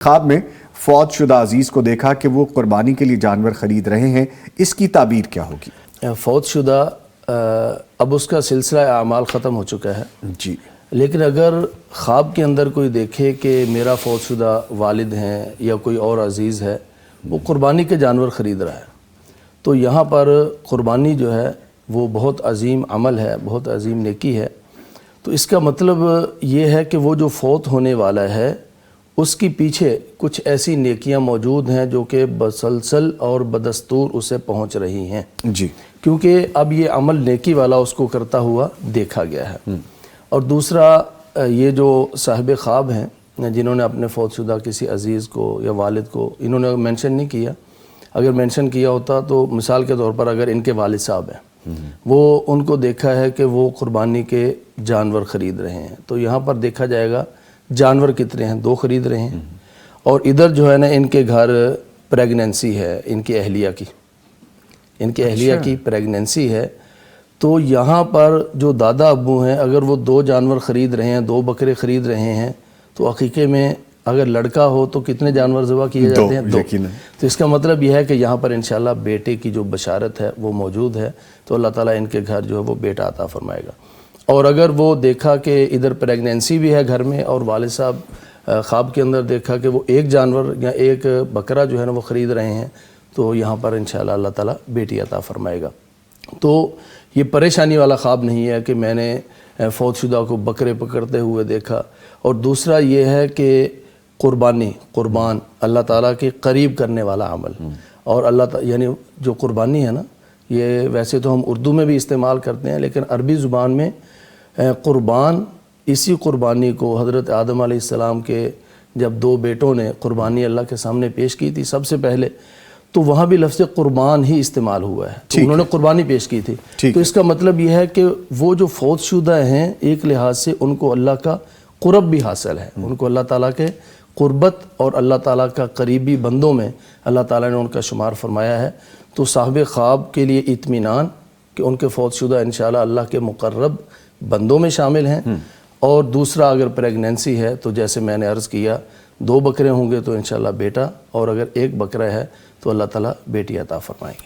خواب میں فوت شدہ عزیز کو دیکھا کہ وہ قربانی کے لیے جانور خرید رہے ہیں، اس کی تعبیر کیا ہوگی؟ فوت شدہ اب اس کا سلسلہ اعمال ختم ہو چکا ہے جی، لیکن اگر خواب کے اندر کوئی دیکھے کہ میرا فوت شدہ والد ہیں یا کوئی اور عزیز ہے، وہ قربانی کے جانور خرید رہا ہے، تو یہاں پر قربانی جو ہے وہ بہت عظیم عمل ہے، بہت عظیم نیکی ہے۔ تو اس کا مطلب یہ ہے کہ وہ جو فوت ہونے والا ہے اس کی پیچھے کچھ ایسی نیکیاں موجود ہیں جو کہ بسلسل اور بدستور اسے پہنچ رہی ہیں، جی، کیونکہ اب یہ عمل نیکی والا اس کو کرتا ہوا دیکھا گیا ہے۔ اور دوسرا یہ جو صاحب خواب ہیں جنہوں نے اپنے فوت شدہ کسی عزیز کو یا والد کو، انہوں نے مینشن نہیں کیا، اگر مینشن کیا ہوتا تو مثال کے طور پر اگر ان کے والد صاحب ہیں، وہ ان کو دیکھا ہے کہ وہ قربانی کے جانور خرید رہے ہیں، تو یہاں پر دیکھا جائے گا جانور کتنے ہیں، 2 خرید رہے ہیں، اور ادھر جو ہے نا ان کے گھر پریگننسی ہے، ان کی اہلیہ کی پریگننسی ہے، تو یہاں پر جو دادا ابو ہیں اگر وہ 2 جانور خرید رہے ہیں، 2 بکرے خرید رہے ہیں، تو عقیقے میں اگر لڑکا ہو تو کتنے جانور ذبح کیے جاتے ہیں؟ 2۔ تو اس کا مطلب یہ ہے کہ یہاں پر انشاءاللہ بیٹے کی جو بشارت ہے وہ موجود ہے، تو اللہ تعالیٰ ان کے گھر جو ہے وہ بیٹا عطا فرمائے گا۔ اور اگر وہ دیکھا کہ ادھر پریگننسی بھی ہے گھر میں اور والد صاحب خواب کے اندر دیکھا کہ وہ 1 جانور یا 1 بکرا جو ہے نا وہ خرید رہے ہیں، تو یہاں پر انشاءاللہ اللہ تعالیٰ بیٹی عطا فرمائے گا۔ تو یہ پریشانی والا خواب نہیں ہے کہ میں نے فوت شدہ کو بکرے پکڑتے ہوئے دیکھا۔ اور دوسرا یہ ہے کہ قربان اللہ تعالیٰ کے قریب کرنے والا عمل، اور اللہ تعالیٰ یعنی جو قربانی ہے نا، یہ ویسے تو ہم اردو میں بھی استعمال کرتے ہیں لیکن عربی زبان میں قربان، اسی قربانی کو حضرت آدم علیہ السلام کے جب 2 بیٹوں نے قربانی اللہ کے سامنے پیش کی تھی سب سے پہلے، تو وہاں بھی لفظ قربان ہی استعمال ہوا ہے، تو انہوں نے قربانی پیش کی تھی۔ تو اس کا مطلب یہ ہے کہ وہ جو فوت شدہ ہیں ایک لحاظ سے ان کو اللہ کا قرب بھی حاصل ہے، ان کو اللہ تعالیٰ کے قربت اور اللہ تعالیٰ کا قریبی بندوں میں اللہ تعالیٰ نے ان کا شمار فرمایا ہے۔ تو صاحب خواب کے لیے اطمینان کہ ان کے فوت شدہ انشاءاللہ اللہ کے مقرب بندوں میں شامل ہیں۔ اور دوسرا اگر پریگننسی ہے تو جیسے میں نے عرض کیا 2 بکرے ہوں گے تو انشاءاللہ بیٹا، اور اگر 1 بکرا ہے تو اللہ تعالیٰ بیٹی عطا فرمائیں گے۔